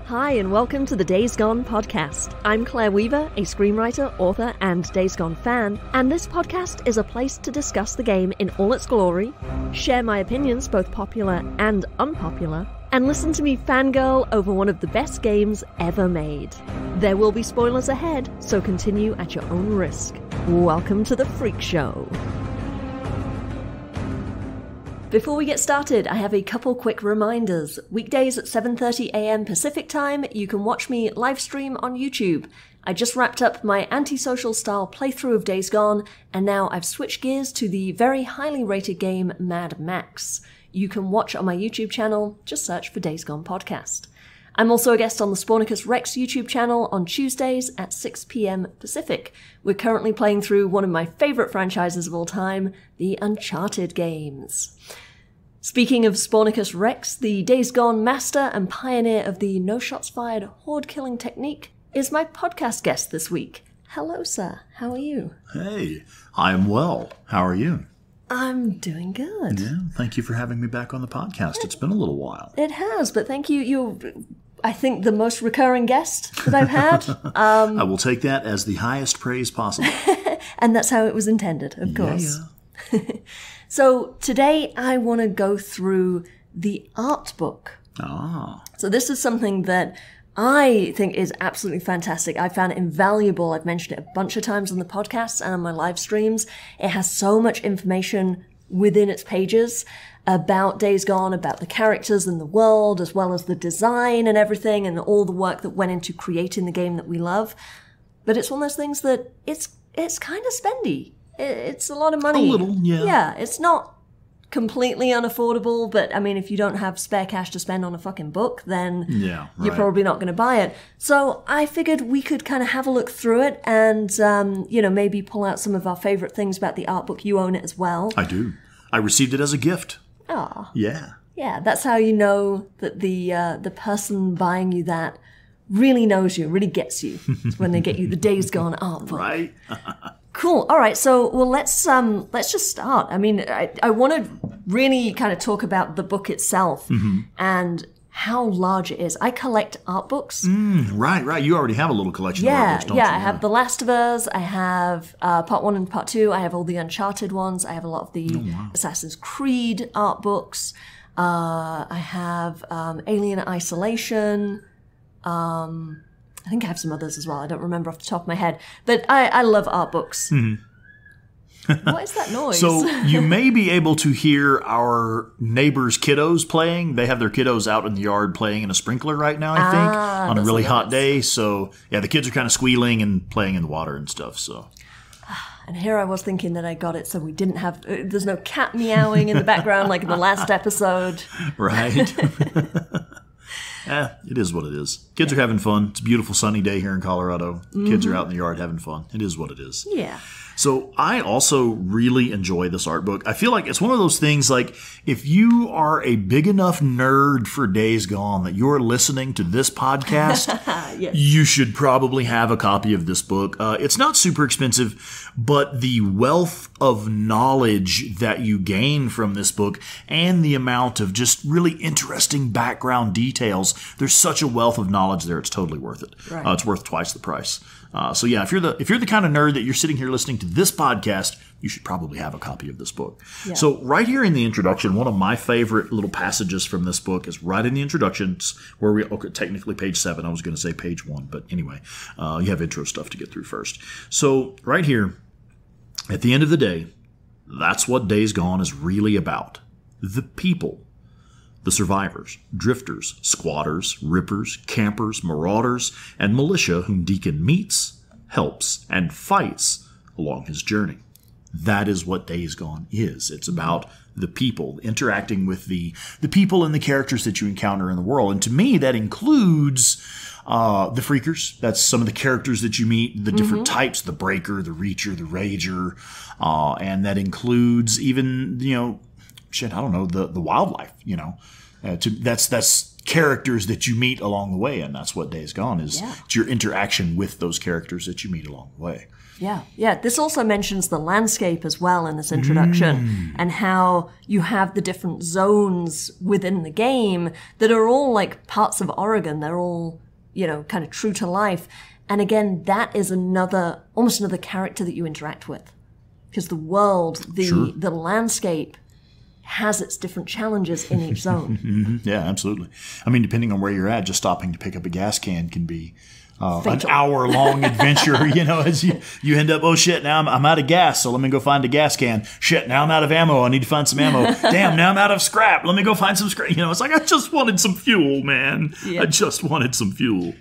Hi, and welcome to the Days Gone podcast. I'm Claire Weaver, a screenwriter, author, and Days Gone fan, and this podcast is a place to discuss the game in all its glory, share my opinions, both popular and unpopular, and listen to me fangirl over one of the best games ever made. There will be spoilers ahead, so continue at your own risk. Welcome to the Freak Show. Before we get started, I have a couple quick reminders. Weekdays at 7:30 AM Pacific Time, you can watch me live stream on YouTube. I just wrapped up my antisocial style playthrough of Days Gone, and now I've switched gears to the very highly rated game Mad Max. You can watch on my YouTube channel, just search for Days Gone Podcast. I'm also a guest on the Spawnicus Rex YouTube channel on Tuesdays at 6 PM Pacific. We're currently playing through one of my favourite franchises of all time, the Uncharted games. Speaking of Spawnicus Rex, the Days Gone master and pioneer of the no-shots-fired horde-killing technique, is my podcast guest this week. Hello, sir. How are you? Hey, I'm well. How are you? I'm doing good. Yeah, thank you for having me back on the podcast. It's been a little while. It has, but thank you. You're, I think, the most recurring guest that I've had. I will take that as the highest praise possible. And that's how it was intended, of course. Yeah. So today I want to go through the art book. Ah. So this is something that I think is absolutely fantastic. I found it invaluable. I've mentioned it a bunch of times on the podcast and on my live streams. It has so much information within its pages about Days Gone, about the characters and the world, as well as the design and everything, and all the work that went into creating the game that we love. But it's one of those things that it's kind of spendy. It's a lot of money. A little, yeah. Yeah, it's not completely unaffordable, but I mean, if you don't have spare cash to spend on a fucking book, then you're probably not going to buy it. So I figured we could kind of have a look through it and, maybe pull out some of our favorite things about the art book. You own it as well. I do. I received it as a gift. Ah. Yeah. Yeah, that's how you know that the person buying you that really knows you, really gets you. It's when they get you the Days Gone art book. Right. Cool. All right. So, well, let's just start. I mean, I want to really kind of talk about the book itself and how large it is. I collect art books. Right. You already have a little collection of art books, don't you? Yeah, I have The Last of Us. I have Part 1 and Part 2. I have all the Uncharted ones. I have a lot of the Assassin's Creed art books. I have Alien Isolation. I think I have some others as well. I don't remember off the top of my head. But I love art books. What is that noise? So you may be able to hear our neighbors' kiddos playing. They have their kiddos out in the yard playing in a sprinkler right now, I think, on a really hot day. So, yeah, the kids are kind of squealing and playing in the water and stuff. So. And here I was thinking that I got it so we didn't have... there's no cat meowing in the background like in the last episode. Right. It is what it is. Kids are having fun. It's a beautiful sunny day here in Colorado. Kids are out in the yard having fun. It is what it is. Yeah. So I also really enjoy this art book. I feel like it's one of those things like if you are a big enough nerd for Days Gone that you're listening to this podcast, yes. You should probably have a copy of this book. It's not super expensive, but the wealth of knowledge that you gain from this book and the amount of just really interesting background details, there's such a wealth of knowledge there. It's totally worth it. Right. It's worth twice the price. So yeah, if you're the kind of nerd that you're sitting here listening to this podcast, you should probably have a copy of this book. Yeah. So right here in the introduction, one of my favorite little passages from this book is right in the introductions where technically page 7. I was going to say page 1, but anyway, you have intro stuff to get through first. So right here, at the end of the day, that's what Days Gone is really about. The people. The survivors, drifters, squatters, rippers, campers, marauders, and militia whom Deacon meets, helps, and fights along his journey. That is what Days Gone is. It's about the people, interacting with the people and the characters that you encounter in the world. And to me, that includes the Freakers. That's some of the characters that you meet, the different types, the Breaker, the Reacher, the Rager. And that includes even, the wildlife, That's characters that you meet along the way, and that's what Days Gone is. Yeah. It's your interaction with those characters that you meet along the way. Yeah. This also mentions the landscape as well in this introduction, and how you have the different zones within the game that are all like parts of Oregon. They're all, kind of true to life. And again, that is almost another character that you interact with. Because the world, the landscape has its different challenges in each zone. Yeah, absolutely. I mean, depending on where you're at, just stopping to pick up a gas can can be an hour-long adventure, as you end up, oh shit, now I'm out of gas, so let me go find a gas can. Shit, now I'm out of ammo, I need to find some ammo. Damn, now I'm out of scrap, let me go find some scrap. It's like, I just wanted some fuel, man. Yeah. I just wanted some fuel.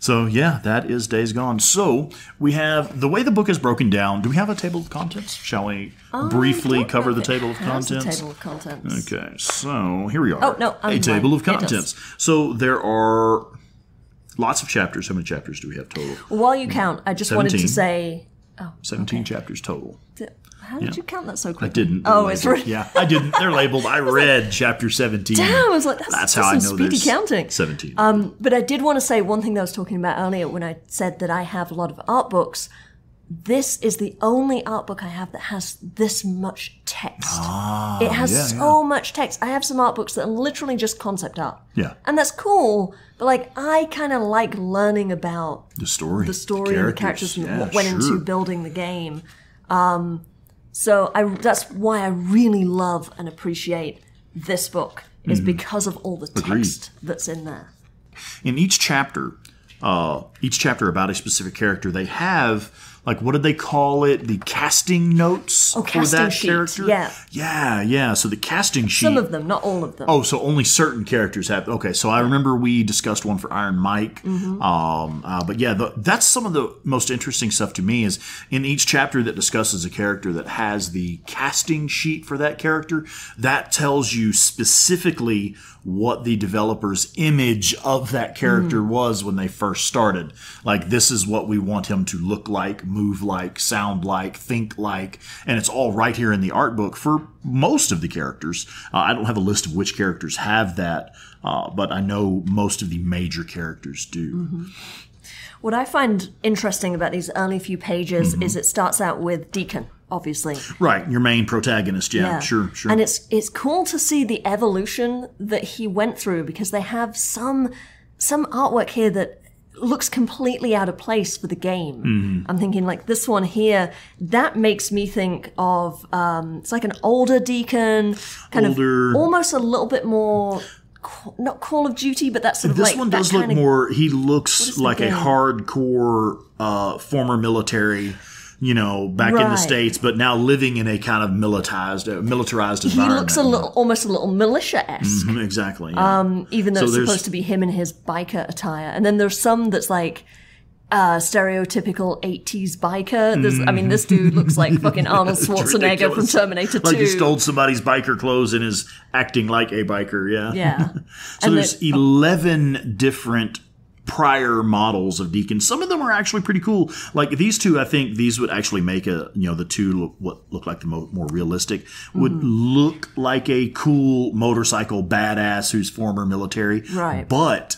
So, yeah, that is Days Gone. So, we have, the way the book is broken down, do we have a table of contents? Shall we briefly cover the table of contents? A table of contents. Okay, so here we are. Oh, no. A table of contents. So, there are lots of chapters. How many chapters do we have total? While you count, I just 17. wanted to say... 17 chapters total. How did you count that so quickly? I didn't. It's right. Yeah, I didn't. They're labeled. I read chapter 17. Damn, I was like, that's how I know speedy there's counting. 17. But I did want to say one thing that I was talking about earlier when I said that I have a lot of art books. This is the only art book I have that has this much text. It has so much text. I have some art books that are literally just concept art. Yeah. And that's cool, but I kind of like learning about the story and the characters and what went into building the game. So that's why I really love and appreciate this book, is because of all the text that's in there. In each chapter about a specific character, they have, what did they call it? The casting notes for that character? Yeah. So the casting sheet. Some of them, not all of them. Oh, so only certain characters have. Okay, so I remember we discussed one for Iron Mike. But yeah, that's some of the most interesting stuff to me is in each chapter that discusses a character that has the casting sheet for that character, that tells you specifically what the developer's image of that character was when they first started. This is what we want him to look like, move like, sound like, think like, and it's all right here in the art book for most of the characters. I don't have a list of which characters have that, but I know most of the major characters do. What I find interesting about these early few pages is it starts out with Deacon, obviously. Right, your main protagonist, yeah. Sure. And it's cool to see the evolution that he went through, because they have some artwork here that looks completely out of place for the game. I'm thinking this one here, that makes me think of, it's like an older Deacon, of almost a little bit more... not Call of Duty, but that's sort of this one does look more. He looks like a hardcore former military, back in the States, but now living in a kind of militarized environment. He looks almost a little militia-esque. Exactly. Yeah. Even though it's supposed to be him in his biker attire, and then there's some that's stereotypical 80s biker. This dude looks like fucking Arnold Schwarzenegger from Terminator 2. Like he stole somebody's biker clothes and is acting like a biker, Yeah. So there's 11 different prior models of Deacon. Some of them are actually pretty cool. Like these two, I think these would actually make the two what look like the more realistic, would look like a cool motorcycle badass who's former military. Right. But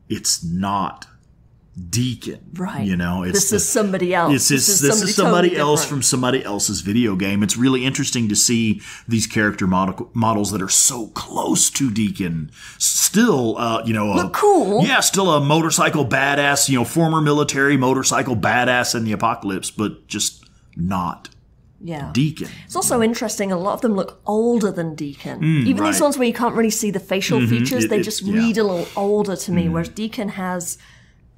it's not Deacon, right? This is somebody else. This is somebody else from somebody else's video game. It's really interesting to see these character models that are so close to Deacon. Still, look cool. Yeah, still a motorcycle badass. Former military motorcycle badass in the apocalypse, but just not. Yeah. Deacon. It's also interesting, a lot of them look older than Deacon. Even these ones where you can't really see the facial features, they just read a little older to me, whereas Deacon has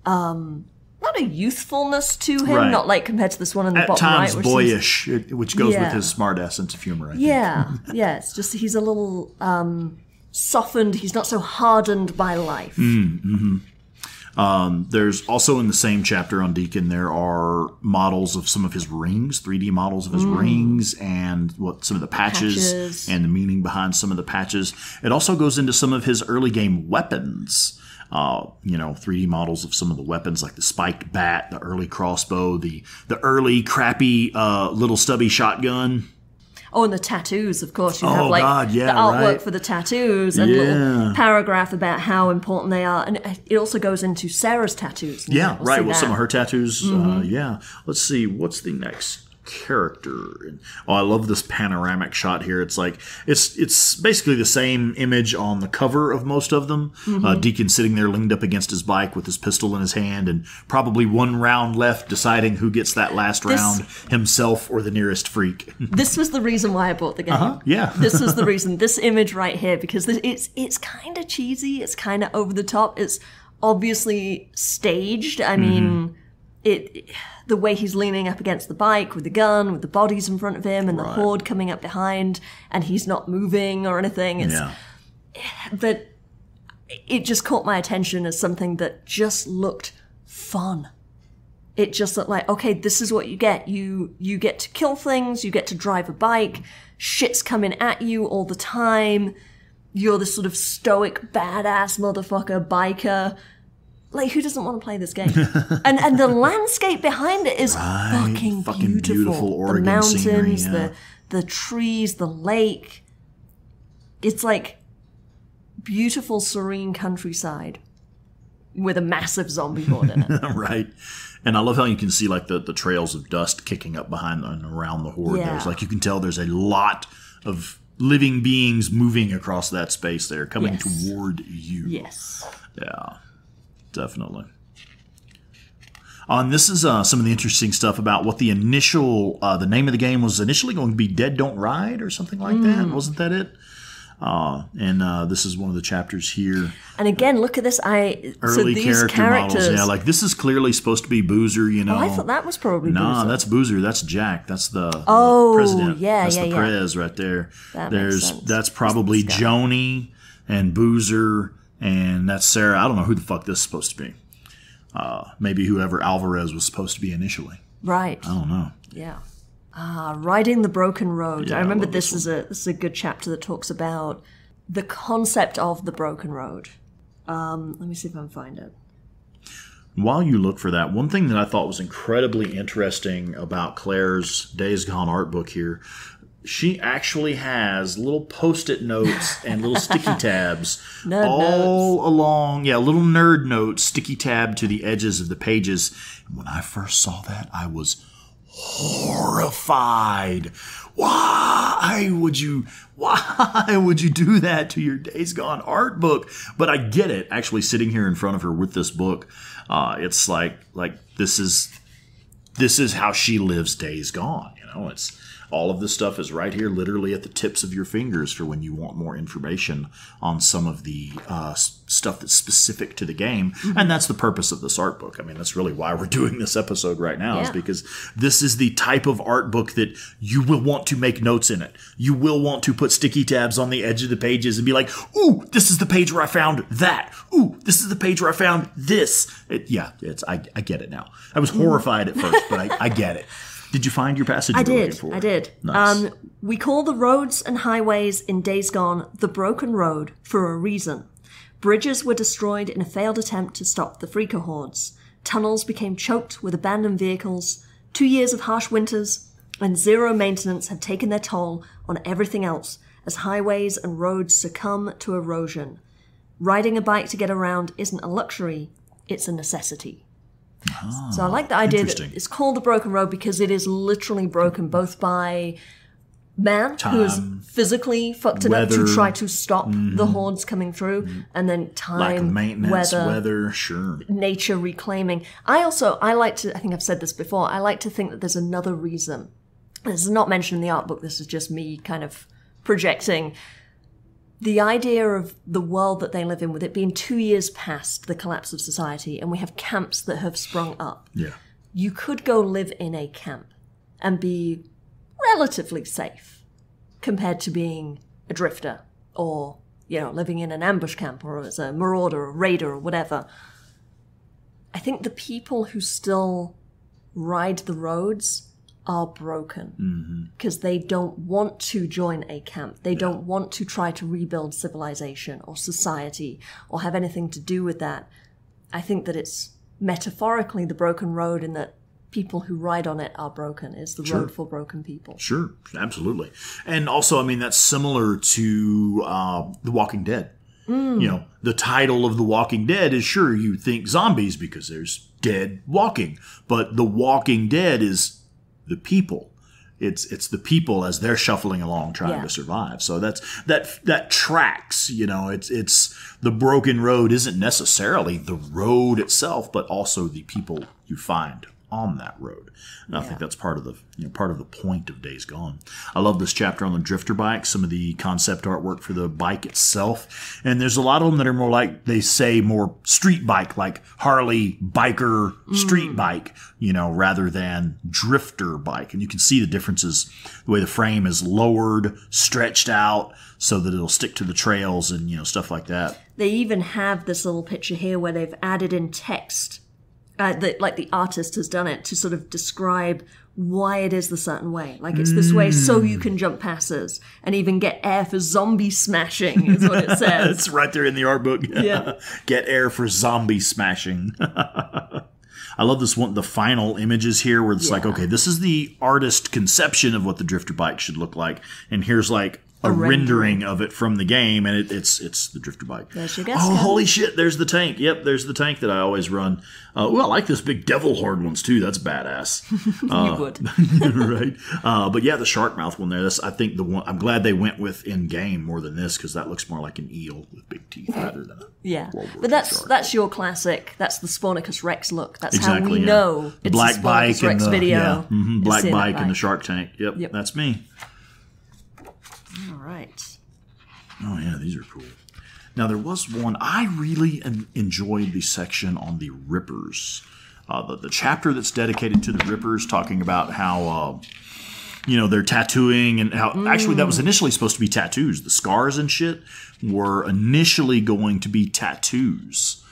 not a youthfulness to him, not compared to this one in the bottom right. At times boyish, which goes with his smart-ass sense of humor, I think. Yeah, it's just he's a little softened, he's not so hardened by life. There's also in the same chapter on Deacon, there are models of some of his rings, 3D models of his rings, and some of the patches and the meaning behind some of the patches. It also goes into some of his early game weapons. 3D models of some of the weapons, like the spiked bat, the early crossbow, the early crappy little stubby shotgun. Oh, and the tattoos, of course. You Oh, have like God, yeah, the artwork right. for the tattoos and little paragraph about how important they are. And it also goes into Sarah's tattoos. Yeah, We'll right. see Well, that. some of her tattoos. Yeah. Let's see. What's the next character? Oh, I love this panoramic shot here. It's like it's basically the same image on the cover of most of them. Deacon sitting there leaned up against his bike with his pistol in his hand, and probably one round left, deciding who gets that last round, himself or the nearest freak. This was the reason why I bought the game. Yeah. This was the reason. This image right here, because it's kind of cheesy. It's kind of over the top. It's obviously staged. I mean, the way he's leaning up against the bike with the gun, with the bodies in front of him, and the horde coming up behind, and he's not moving or anything. But it just caught my attention as something that just looked fun. It just looked like, okay, this is what you get. You get to kill things, you get to drive a bike, shit's coming at you all the time. You're this sort of stoic, badass motherfucker biker. Like, who doesn't want to play this game? and the landscape behind it is fucking beautiful. Oregon the mountains, scenery, the trees, the lake. It's like beautiful, serene countryside with a massive zombie horde in it. Right. And I love how you can see like the trails of dust kicking up behind and around the horde. Yeah. There's like, you can tell there's a lot of living beings moving across that space there, coming toward you. Yes. Yeah. Definitely. And this is some of the interesting stuff about what the initial, the name of the game was initially going to be Dead Don't Ride or something like that. Wasn't that it? And this is one of the chapters here. And again, look at this. Early these character models. Yeah, like this is clearly supposed to be Boozer, you know. Oh, I thought that was probably Boozer. Boozer. No, that's Boozer. That's Jack. That's the president. Yeah, that's the prez right there. Makes sense. That's probably Joni and Boozer. And that's Sarah. I don't know who the fuck this is supposed to be. Maybe whoever Alvarez was supposed to be initially. Right. I don't know. Yeah. Riding the Broken Road. Yeah, I remember love this is a good chapter that talks about the concept of the broken road. Let me see if I can find it. While you look for that, one thing that I thought was incredibly interesting about Claire's Days Gone art book here, she actually has little Post-it notes and little sticky tabs along. Yeah, little nerd notes, sticky tab to the edges of the pages. And when I first saw that, I was horrified. Why would you do that to your Days Gone art book? But I get it. Actually, sitting here in front of her with this book, it's like this is how she lives Days Gone. You know, it's all of this stuff is right here, literally at the tips of your fingers for when you want more information on some of the stuff that's specific to the game. And that's the purpose of this art book. I mean, that's really why we're doing this episode right now, is because this is the type of art book that you will want to make notes in it. You will want to put sticky tabs on the edge of the pages and be like, ooh, this is the page where I found that. Ooh, this is the page where I found this. I get it now. I was horrified at first, but I get it. Did you find your passage you were looking for? I did. Nice. We call the roads and highways in Days Gone the Broken Road for a reason. Bridges were destroyed in a failed attempt to stop the freaker hordes. Tunnels became choked with abandoned vehicles. 2 years of harsh winters and zero maintenance have taken their toll on everything else as highways and roads succumb to erosion. Riding a bike to get around isn't a luxury, it's a necessity. So I like the idea that it's called the Broken Road because it is literally broken both by man who has physically fucked it up to try to stop the hordes coming through, and then time, lack of maintenance, weather, sure, nature reclaiming. I like to, I think I've said this before, I like to think that there's another reason. This is not mentioned in the art book, this is just me kind of projecting. The idea of the world that they live in, with it being 2 years past the collapse of society, and we have camps that have sprung up. Yeah. You could go live in a camp and be relatively safe compared to being a drifter or, living in an ambush camp or as a marauder or raider or whatever. I think the people who still ride the roads are broken because they don't want to join a camp. They don't want to try to rebuild civilization or society or have anything to do with that. I think that it's metaphorically the broken road in that people who ride on it are broken. It's the road for broken people. Sure, absolutely. And also, I mean, that's similar to The Walking Dead. You know, the title of The Walking Dead is, sure, you think zombies because there's dead walking. But The Walking Dead is the people. It's the people as they're shuffling along trying to survive. So that tracks, you know, it's the broken road isn't necessarily the road itself, but also the people you find on that road. And I think that's part of the point of Days Gone. I love this chapter on the drifter bike, some of the concept artwork for the bike itself. And there's a lot of them that are more like, they say, more street bike, like Harley biker street bike, you know, rather than drifter bike. And you can see the differences, the way the frame is lowered, stretched out so that it'll stick to the trails and, you know, stuff like that. They even have this little picture here where they've added in text, like the artist has done it, to sort of describe why it is the certain way. Like, it's this way so you can jump passes and even get air for zombie smashing is what it says. It's right there in the art book. Yeah. Get air for zombie smashing. I love this one, the final images here where it's like, okay, this is the artist conception of what the drifter bike should look like. And here's like a rendering of it from the game, and it's the drifter bike. There's your guess. Oh, holy shit, there's the tank. Yep, there's the tank that I always run. I like this big devil horde ones, too. That's badass. You would. Right. But yeah, the shark mouth one there, that's, I think, the one I'm glad they went with in-game more than this, because that looks more like an eel with big teeth rather than a World War But that's your classic. That's the Spawnicus Rex look. That's how we know the it's black the bike Spawnicus Rex video. Black bike and the shark tank. Yep, that's me. All right. Oh, yeah, these are cool. Now, there was one, I really enjoyed the section on the Rippers. The chapter that's dedicated to the Rippers, talking about how, you know, they're tattooing and how, actually, that was initially supposed to be tattoos. The scars and shit were initially going to be tattoos.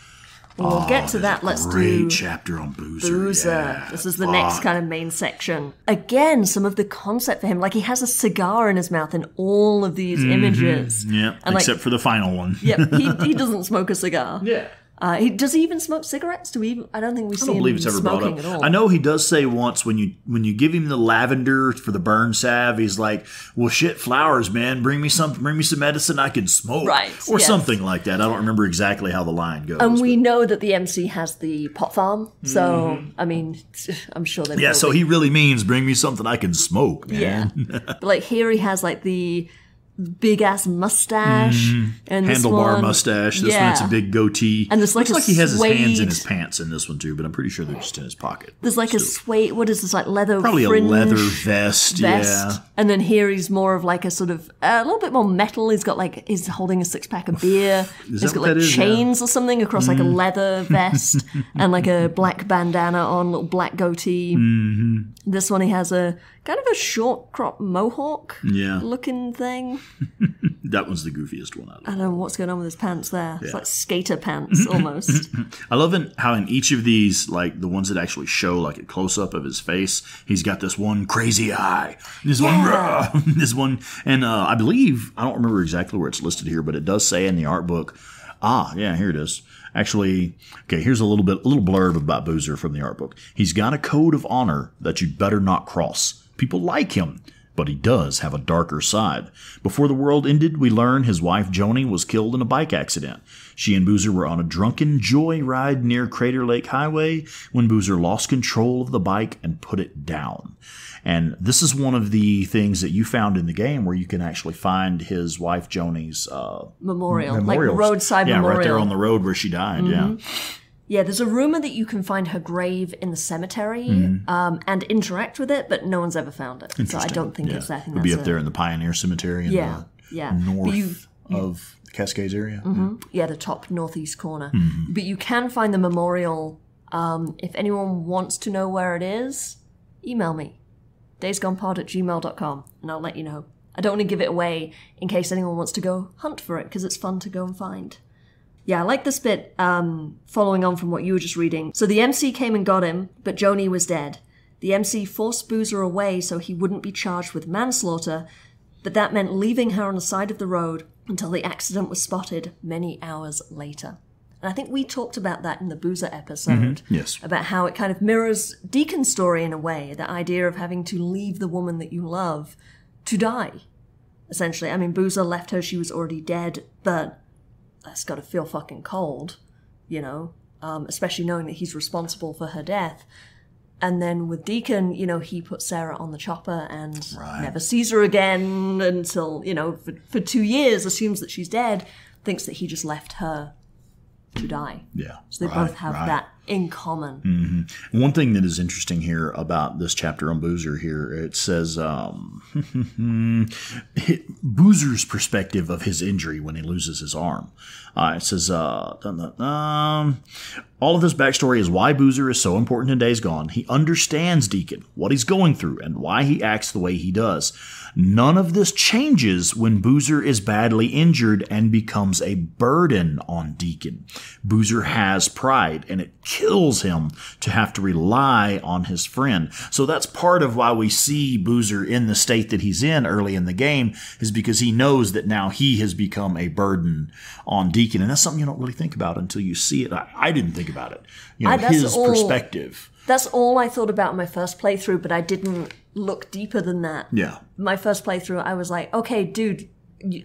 Well, we'll get to that. Let's do great chapter on Boozer. Yeah, this is the next kind of main section. Again, some of the concept for him, like he has a cigar in his mouth in all of these images. Yeah, and except for the final one. Yep, he doesn't smoke a cigar. Yeah. Does he even smoke cigarettes? I don't think we see believe him it's ever brought smoking up. at all. I know he does say once when you give him the lavender for the burn salve, he's like, "Well, shit, flowers, man. Bring me some medicine I can smoke," right? Or something like that. I don't remember exactly how the line goes. And we know that the MC has the pot farm, so I mean, I'm sure they. Yeah, so he really means bring me something I can smoke, man. Yeah, but like here he has like the big ass mustache and this handlebar one, mustache. This one, it's a big goatee. And there's like looks a like he has his hands suede- in his pants in this one too, but I'm pretty sure they're just in his pocket. There's like a suede. What is this, like leather? Probably a fringe leather vest. Yeah. And then here he's more of like a sort of a little bit more metal. He's got like he's holding a 6-pack of beer. He's got like chains or something across like a leather vest and like a black bandana on, little black goatee. This one he has a kind of a short crop mohawk looking thing. That one's the goofiest one out of I don't know what's going on with his pants there. It's like skater pants almost. I love how in each of these, like the ones that actually show like a close up of his face, he's got this one crazy eye. This one, and I believe, I don't remember exactly where it's listed here, but it does say in the art book. Here it is. Actually, okay, here's a little blurb about Boozer from the art book. He's got a code of honor that you'd better not cross. People like him, but he does have a darker side. Before the world ended, we learn his wife Joni was killed in a bike accident. She and Boozer were on a drunken joyride near Crater Lake Highway when Boozer lost control of the bike and put it down. And this is one of the things that you found in the game where you can actually find his wife Joni's memorial, like roadside memorial. Yeah, right there on the road where she died, Yeah, there's a rumor that you can find her grave in the cemetery and interact with it, but no one's ever found it. So I don't think it's that thing. It'll be up there in the Pioneer Cemetery in the north of the Cascades area. Yeah, the top northeast corner. But you can find the memorial. If anyone wants to know where it is, email me, daysgonepod@gmail.com, and I'll let you know. I don't want to give it away in case anyone wants to go hunt for it, because it's fun to go and find. Yeah, I like this bit, following on from what you were just reading. So the MC came and got him, but Joni was dead. The MC forced Boozer away so he wouldn't be charged with manslaughter, but that meant leaving her on the side of the road until the accident was spotted many hours later. And I think we talked about that in the Boozer episode. Yes. About how it kind of mirrors Deacon's story in a way. The idea of having to leave the woman that you love to die, essentially. I mean, Boozer left her, she was already dead, but that's got to feel fucking cold, you know? Especially knowing that he's responsible for her death. And then with Deacon, you know, he put Sarah on the chopper and never sees her again until, you know, for 2 years, assumes that she's dead, thinks that he just left her to die. Yeah. So they both have that in common. Mm-hmm. One thing that is interesting here about this chapter on Boozer here, it says Boozer's perspective of his injury when he loses his arm. It says, all of this backstory is why Boozer is so important in Days Gone. He understands Deacon, what he's going through, and why he acts the way he does. None of this changes when Boozer is badly injured and becomes a burden on Deacon. Boozer has pride, and it kills him to have to rely on his friend. So that's part of why we see Boozer in the state that he's in early in the game, is because he knows that now he has become a burden on Deacon. And that's something you don't really think about until you see it. I didn't think about it. You know, his perspective. That's all I thought about in my first playthrough, but I didn't look deeper than that. Yeah. My first playthrough, I was like, okay, dude,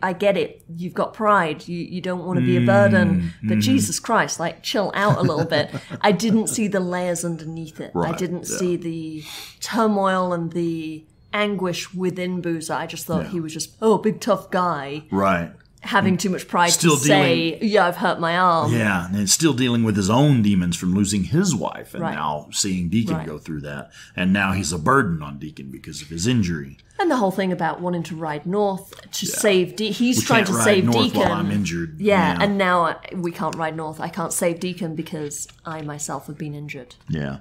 I get it. You've got pride. You don't want to be a burden. But Jesus Christ, like, chill out a little bit. I didn't see the layers underneath it. I didn't see the turmoil and the anguish within Boozer. I just thought he was just, big tough guy. Right. Having too much pride to say, yeah, I've hurt my arm. Yeah, and still dealing with his own demons from losing his wife, and now seeing Deacon go through that. And now he's a burden on Deacon because of his injury. And the whole thing about wanting to ride north to save he's trying to save Deacon. While I'm injured. Yeah, and now we can't ride north. I can't save Deacon because I myself have been injured. Yeah.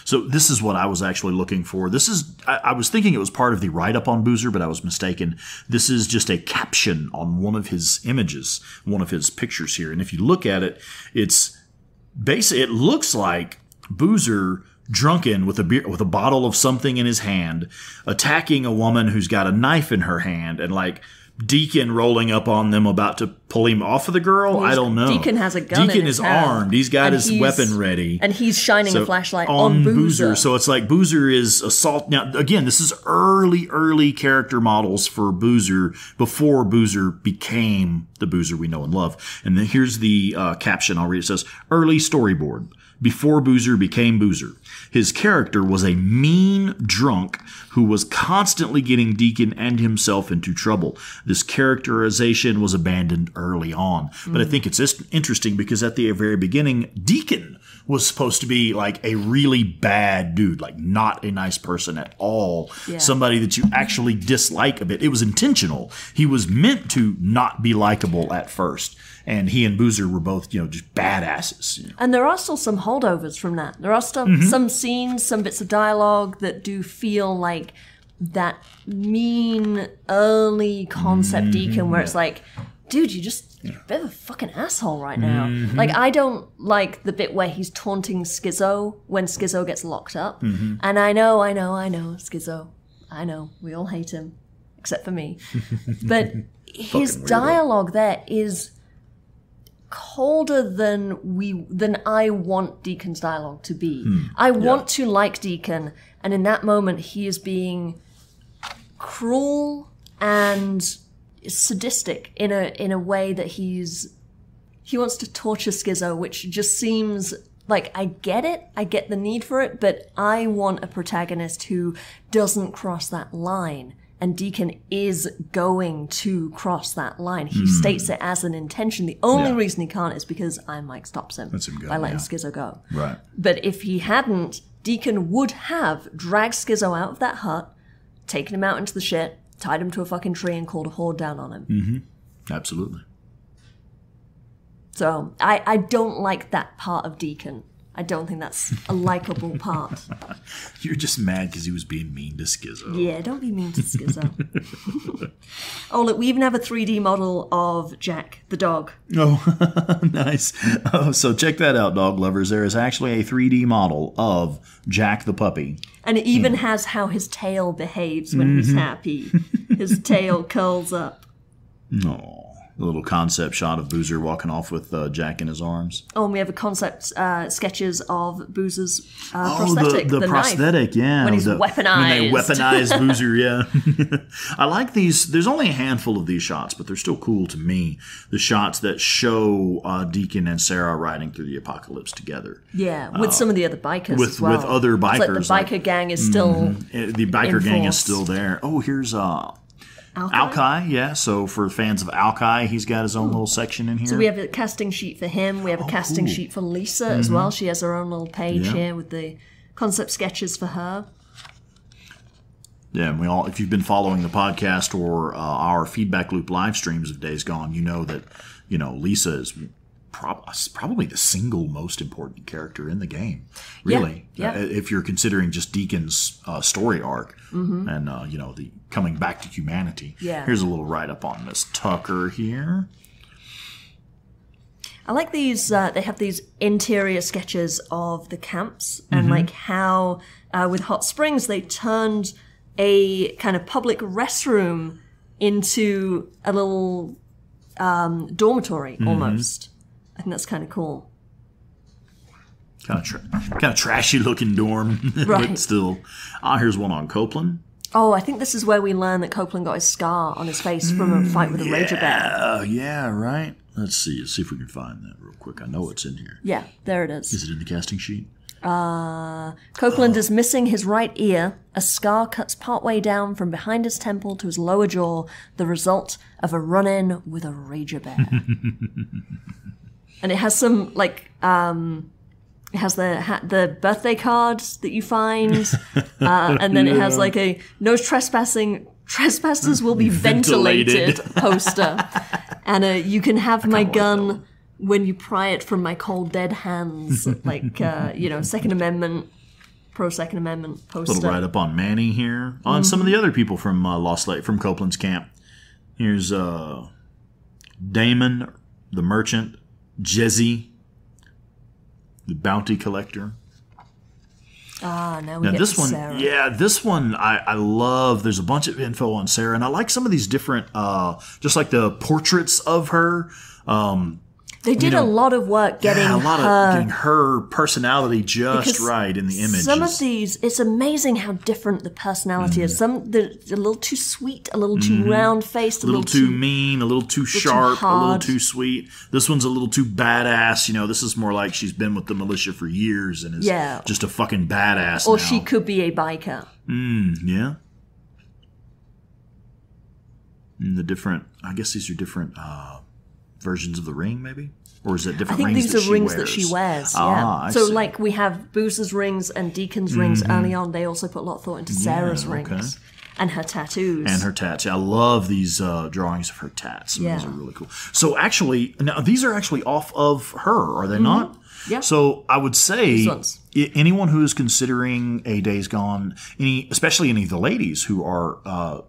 So this is what I was actually looking for. This is, I was thinking it was part of the write-up on Boozer, but I was mistaken. This is just a caption on one of his images, one of his pictures here. And if you look at it, it's basically, it looks like Boozer drunken with a bottle of something in his hand, attacking a woman who's got a knife in her hand, and like Deacon rolling up on them about to pull him off of the girl. I don't know. Deacon has a gun. Deacon is armed. He's got his weapon ready. And he's shining a flashlight on Boozer. So it's like Boozer is assault. Now, again, this is early character models for Boozer before Boozer became the Boozer we know and love. And then here's the caption. I'll read it. It says, early storyboard. Before Boozer became Boozer, his character was a mean drunk who was constantly getting Deacon and himself into trouble. This characterization was abandoned early on. But I think it's interesting because at the very beginning, Deacon was supposed to be like a really bad dude, like not a nice person at all. Yeah. Somebody that you actually dislike a bit. It was intentional. He was meant to not be likable at first. And he and Boozer were both, just badasses. You know? And there are still some holdovers from that. There are still some scenes, some bits of dialogue that do feel like that mean early concept Deacon where it's like, dude, you're a bit of a fucking asshole right now. Like, I don't like the bit where he's taunting Schizo when Schizo gets locked up. And I know, Schizo. I know, we all hate him, except for me. But his dialogue there is colder than I want Deacon's dialogue to be. I want to like Deacon, and in that moment he is being cruel and sadistic in a way that he wants to torture Schizo, which just seems like, I get it, I get the need for it, but I want a protagonist who doesn't cross that line. And Deacon is going to cross that line. He states it as an intention. The only reason he can't is because Iron Mike stops him by letting Schizo go. Right. But if he hadn't, Deacon would have dragged Schizo out of that hut, taken him out into the shit, tied him to a fucking tree, and called a horde down on him. Absolutely. So I don't like that part of Deacon. I don't think that's a likable part. You're just mad because he was being mean to Schizo. Yeah, don't be mean to Schizo. Oh, look, we even have a 3D model of Jack, the dog. Oh, nice. Oh, so check that out, dog lovers. There is actually a 3D model of Jack the puppy. And it even has how his tail behaves when he's happy. His tail curls up. No. A little concept shot of Boozer walking off with Jack in his arms. Oh, and we have a concept sketches of Boozer's prosthetic. The prosthetic, knife, yeah. When he's weaponized. When they weaponize Boozer, yeah. I like these. There's only a handful of these shots, but they're still cool to me. The shots that show Deacon and Sarah riding through the apocalypse together. Yeah, with some of the other bikers as well. With other bikers. It's like the biker gang is still The biker gang is still there. Oh, here's... Alki, yeah. So for fans of Alki, he's got his own little section in here. So we have a casting sheet for him. We have a casting sheet for Lisa as well. She has her own little page here with the concept sketches for her. Yeah, and if you've been following the podcast or our feedback loop live streams of Days Gone, you know that Lisa is probably the single most important character in the game, really. Yeah. If you're considering just Deacon's story arc and the coming back to humanity. Yeah. Here's a little write-up on Miss Tucker here. I like these. They have these interior sketches of the camps and like how with Hot Springs they turned a kind of public restroom into a little dormitory almost. I think that's kind of cool. Kind of trashy looking dorm, right. But still. Here's one on Copeland. Oh, I think this is where we learn that Copeland got his scar on his face from a fight with a Ranger Bear. Yeah, right. Let's see if we can find that real quick. I know it's in here. Yeah, there it is. Is it in the casting sheet? Copeland is missing his right ear. A scar cuts partway down from behind his temple to his lower jaw, the result of a run-in with a Ranger Bear. And it has some, it has the birthday card that you find, and then it has like a no trespassing. Trespassers will be ventilated poster, and you can have my gun when you pry it from my cold dead hands. Second Amendment, pro Second Amendment poster. Little write up on Manny here, on some of the other people from Lost Lake, from Copeland's camp. Here's Damon, the merchant, Jezzy, the bounty collector. Now we get this to one, Sarah. Yeah, this one I love. There's a bunch of info on Sarah, and I like some of these different, just like the portraits of her. They did a lot of work getting her personality just right in the images. Some of these, it's amazing how different the personality is. Some they're a little too sweet, a little too round-faced, a little too mean, a little too sharp, too a little too sweet. This one's a little too badass. This is more like she's been with the militia for years and is just a fucking badass Or now. she could be a biker. Yeah. And I guess these are different versions of the ring, maybe? Or is it different rings? I think these are rings wears? that she wears, I so, see. like, we have Boozer's rings and Deacon's rings early on. They also put a lot of thought into Sarah's rings. And her tattoos. And her tats. I love these drawings of her tats. Yeah. Those are really cool. So, actually, now, these are actually off of her, are they not? Yeah. So, I would say anyone who is considering a Days Gone, especially any of the ladies who are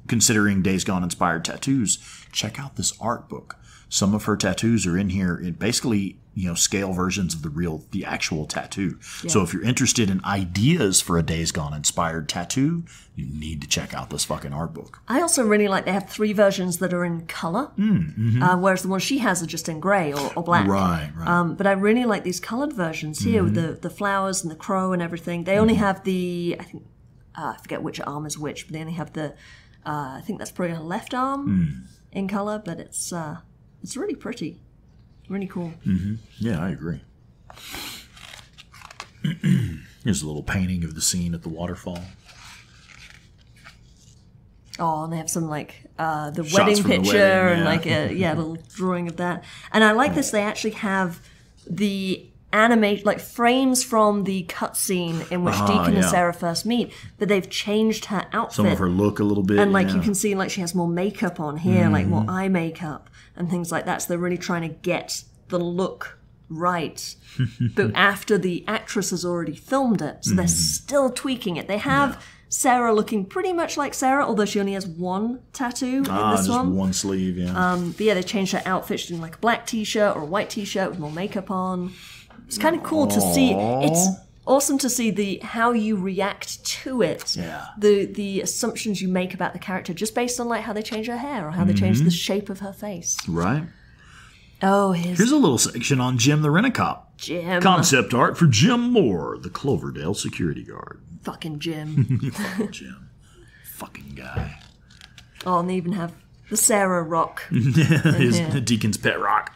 considering Days Gone inspired tattoos, check out this art book. Some of her tattoos are in here in basically, scale versions of the actual tattoo. Yeah. So if you're interested in ideas for a Days Gone inspired tattoo, you need to check out this fucking art book. I also really like they have 3 versions that are in color, whereas the ones she has are just in gray or black. Right. But I really like these colored versions here with the flowers and the crow and everything. They only have I forget which arm is which, but they only have I think that's probably her left arm in color, but it's really pretty. Really cool. Yeah, I agree. Here's a little painting of the scene at the waterfall. Oh, and they have some the Shots wedding from the picture wedding, and a little drawing of that. And I like this. They actually have the frames from the cutscene in which Deacon and Sarah first meet, but they've changed her outfit. Some of her look a little bit. And you can see she has more makeup on here, more eye makeup and things like that. So they're really trying to get the look right. But after the actress has already filmed it, so they're still tweaking it. They have Sarah looking pretty much like Sarah, although she only has one tattoo in this just one. One sleeve, yeah. But yeah, they changed her outfit. She's in a black t-shirt or a white t-shirt with more makeup on. It's kind of cool to see. awesome to see how you react to it. Yeah. The assumptions you make about the character just based on like how they change her hair or how they change the shape of her face. Right. Oh, here's a little section on Jim the Rent-A-Cop. Jim. Concept art for Jim Moore, the Cloverdale security guard. Fucking Jim. Fucking Jim. Fucking guy. Oh, and they even have the Sarah rock. His Deacon's pet rock.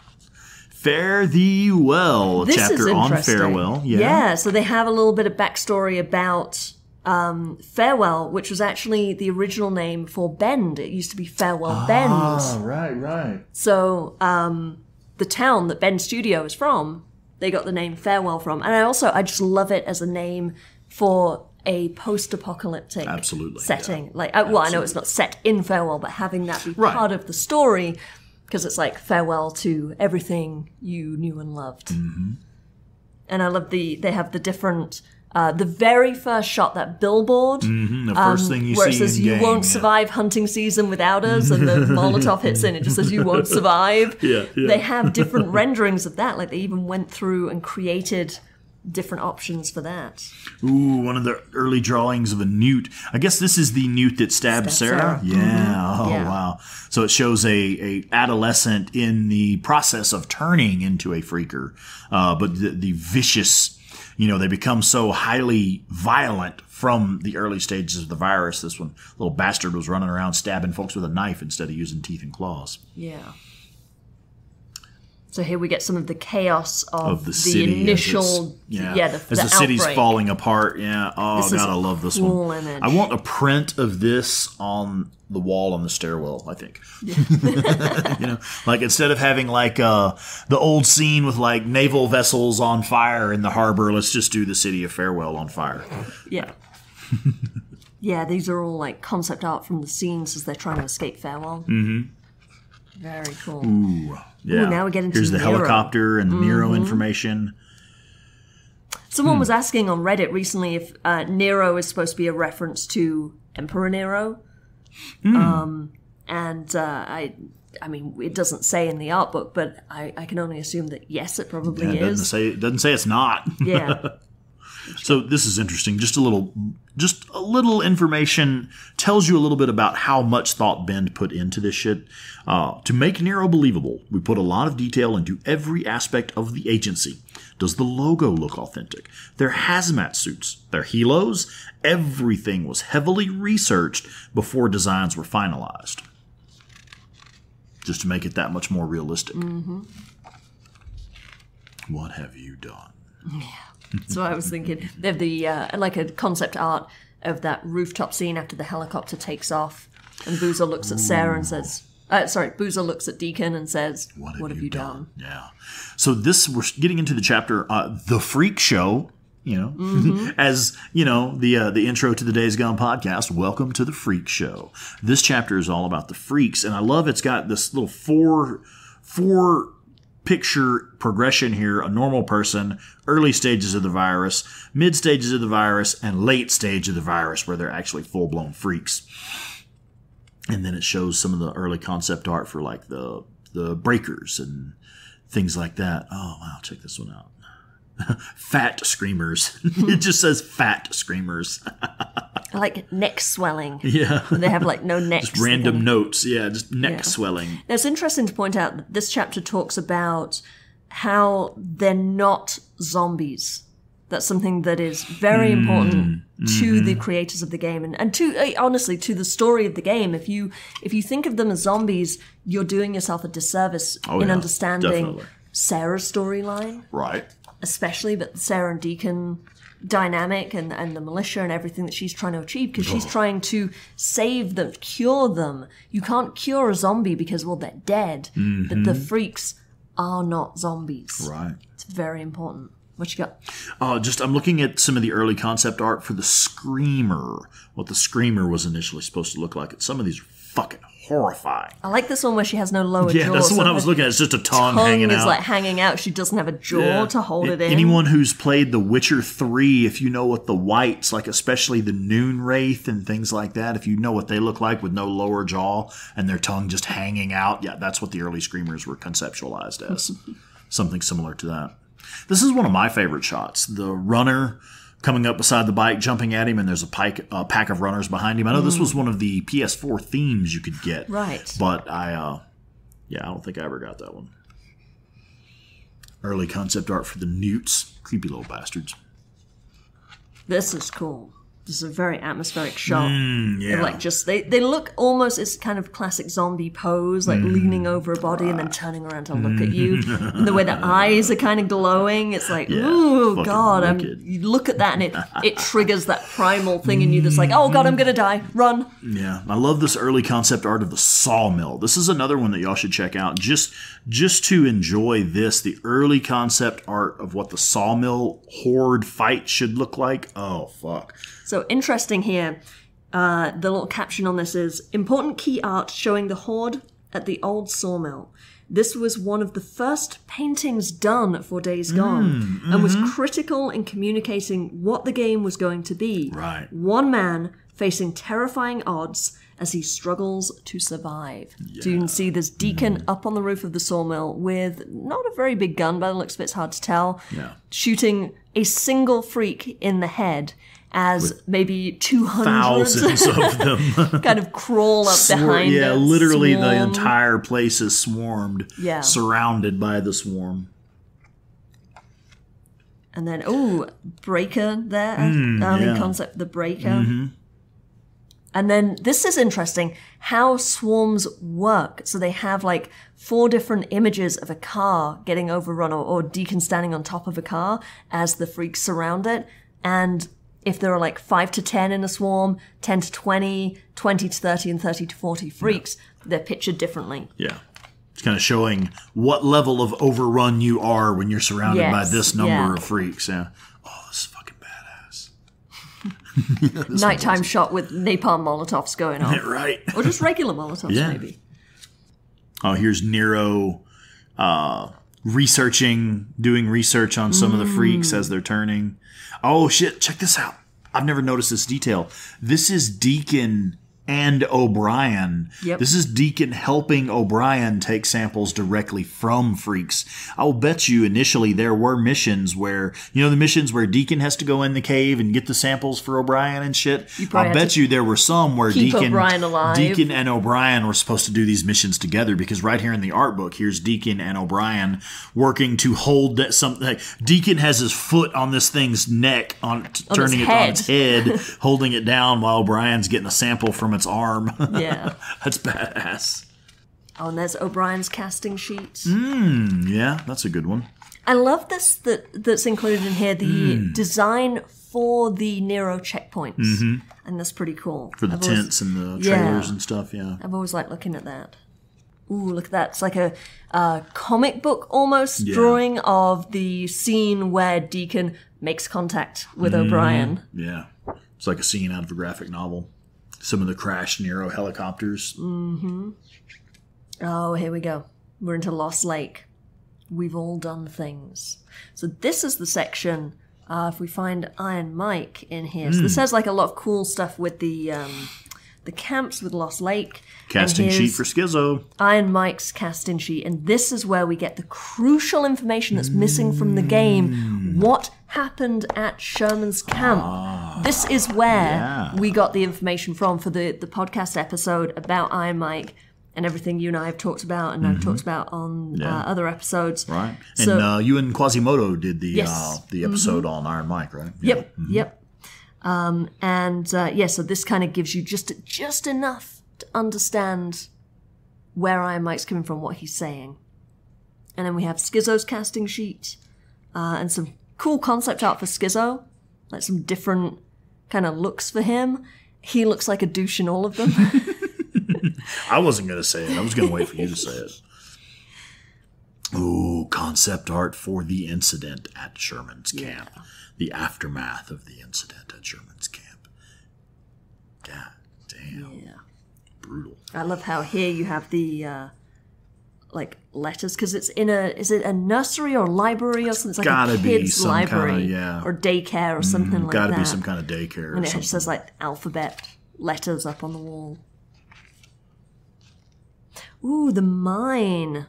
Fare thee well, This chapter is on interesting. Farewell. Yeah, so they have a little bit of backstory about Farewell, which was actually the original name for Bend. It used to be Farewell Bend. Right. So the town that Bend Studio is from, they got the name Farewell from. And I just love it as a name for a post-apocalyptic setting. Yeah. Like, well, I know it's not set in Farewell, but having that be part of the story, because it's like farewell to everything you knew and loved. Mm-hmm. And I love they have the different, the very first shot, that billboard. Mm-hmm, the first thing you see where it says, in-game, you won't survive hunting season without us, and the Molotov hits in, it just says, you won't survive. Yeah. They have different renderings of that. Like, they even went through and created different options for that. Ooh, one of the early drawings of a newt. I guess this is the newt that stabbed Sarah. Yeah. Mm-hmm. Oh, wow. So it shows a adolescent in the process of turning into a freaker. But the vicious, they become so highly violent from the early stages of the virus. This one, little bastard was running around stabbing folks with a knife instead of using teeth and claws. Yeah. So here we get some of the chaos of the city initial, as the outbreak. city's falling apart. Yeah. Oh, God, I love this cool one. Image. I want a print of this on the wall on the stairwell, I think. Like instead of having like the old scene with like naval vessels on fire in the harbor, let's just do the city of Farewell on fire. Yeah. Yeah, these are all like concept art from the scenes as they're trying to escape Farewell. Mm-hmm. Very cool. Ooh. Yeah. Ooh, now we get into Here's the Nero. helicopter and the Nero information. Someone was asking on Reddit recently if Nero is supposed to be a reference to Emperor Nero. I mean, it doesn't say in the art book, but I can only assume that yes, it probably is. It doesn't say it's not. Yeah. So this is interesting. Just a little information tells you a little bit about how much thought Bend put into this shit. To make Nero believable, we put a lot of detail into every aspect of the agency. Does the logo look authentic? Their hazmat suits, their helos, everything was heavily researched before designs were finalized. Just to make it that much more realistic. Mm-hmm. What have you done? Yeah. So I was thinking, they have the like a concept art of that rooftop scene after the helicopter takes off, and Boozer looks at Sarah and says, Boozer looks at Deacon and says, what have you done? Yeah. So we're getting into the chapter, The Freak Show, as, the intro to the Days Gone podcast. Welcome to The Freak Show. This chapter is all about the freaks, and I love it's got this little four picture progression here: a normal person, early stages of the virus, mid stages of the virus, and late stage of the virus where they're actually full-blown freaks. And then it shows some of the early concept art for like the breakers and things like that. Oh wow, check this one out. Fat screamers. It just says fat screamers. I like neck swelling. Yeah. They have like no necks. Just random notes. Yeah, just neck swelling. Now, it's interesting to point out that this chapter talks about how they're not zombies. That's something that is very important to the creators of the game and to, honestly, to the story of the game. If you think of them as zombies, you're doing yourself a disservice in understanding definitely. Sarah's storyline. Right. Especially, but the Sarah and Deacon dynamic and the militia and everything that she's trying to achieve, because she's trying to save them, cure them. You can't cure a zombie because, well, they're dead. Mm-hmm. But the freaks are not zombies. Right. It's very important. What you got? I'm looking at some of the early concept art for the Screamer, what the Screamer was initially supposed to look like. And some of these are fucking horrifying. I like this one where she has no lower jaw. Yeah, that's the one I was looking at. It's just a tongue hanging out. Is like hanging out. She doesn't have a jaw to hold it in. Anyone who's played The Witcher 3, if you know what the whites, like especially the Noon Wraith and things like that, if you know what they look like with no lower jaw and their tongue just hanging out, yeah, that's what the early Screamers were conceptualized as. Something similar to that. This is one of my favorite shots. The runner coming up beside the bike, jumping at him, and there's a pack of runners behind him. I know this was one of the PS4 themes you could get. Right. But I don't think I ever got that one. Early concept art for the newts. Creepy little bastards. This is cool. This is a very atmospheric shot. Yeah. They're like just they look almost, it's kind of classic zombie pose, like leaning over a body and then turning around to look at you. And the way the eyes are kind of glowing, it's like, ooh, God, you look at that and it triggers that primal thing in you that's like, oh God, I'm gonna die, run. Yeah, I love this early concept art of the sawmill. This is another one that y'all should check out. Just to enjoy this, the early concept art of what the sawmill horde fight should look like. Oh, fuck. So interesting here, the little caption on this is, important key art showing the horde at the old sawmill. This was one of the first paintings done for Days Gone and was critical in communicating what the game was going to be. Right. One man facing terrifying odds as he struggles to survive. Yeah. So you can see this Deacon up on the roof of the sawmill with not a very big gun, by the looks of it, it's hard to tell, shooting a single freak in the head as with maybe 200 thousands of them kind of crawl up behind it. Yeah, literally swarm. The entire place is swarmed, surrounded by the swarm. And then, breaker there. Concept, the breaker. And then this is interesting, how swarms work. So they have like 4 different images of a car getting overrun or Deacon standing on top of a car as the freaks surround it. And if there are like 5 to 10 in a swarm, 10 to 20, 20 to 30, and 30 to 40 freaks, they're pictured differently. Yeah. It's kind of showing what level of overrun you are when you're surrounded by this number of freaks. Yeah. Oh, this is fucking badass. Nighttime shot with napalm Molotovs going on. Right. Or just regular Molotovs, maybe. Oh, here's Nero doing research on some of the freaks as they're turning. Oh, shit, check this out. I've never noticed this detail. This is Deacon and O'Brien. Yep. This is Deacon helping O'Brien take samples directly from freaks. I'll bet you initially there were missions where, the missions where Deacon has to go in the cave and get the samples for O'Brien and shit. I'll bet you there were some where Deacon and O'Brien were supposed to do these missions together, because right here in the art book, here's Deacon and O'Brien working to hold that something. Like, Deacon has his foot on this thing's neck, turning it on its head, holding it down while O'Brien's getting a sample from its arm. Yeah. That's badass. Oh, and there's O'Brien's casting sheet. Yeah, that's a good one. I love this that's included in here, the design for the Nero checkpoints. And that's pretty cool. For the tents and the trailers and stuff, I've always liked looking at that. Ooh, look at that. It's like a comic book almost drawing of the scene where Deacon makes contact with O'Brien. Yeah. It's like a scene out of a graphic novel. Some of the crashed Nero helicopters. Oh, here we go. We're into Lost Lake. We've all done things. So this is the section, if we find Iron Mike in here. So this has like a lot of cool stuff with the camps with Lost Lake. Casting sheet for Schizo. Iron Mike's casting sheet. And this is where we get the crucial information that's missing from the game. What happened at Sherman's camp? This is where we got the information from for the podcast episode about Iron Mike and everything you and I have talked about and I've talked about on other episodes. Right. So, and you and Quasimodo did the episode on Iron Mike, right? Yep. Yep. So this kind of gives you just enough to understand where Iron Mike's coming from, what he's saying. And then we have Schizo's casting sheet and some cool concept art for Schizo, like some different kind of looks for him. He looks like a douche in all of them. I wasn't going to say it. I was going to wait for you to say it. Ooh, concept art for the incident at Sherman's camp. The aftermath of the incident at Sherman's camp. God damn. Yeah. Brutal. I love how here you have the letters, because it's in is it a nursery or library or something? It's like a kid's library or daycare or something like that. Gotta be some kind of daycare and or something. It says like alphabet letters up on the wall. Ooh, the mine.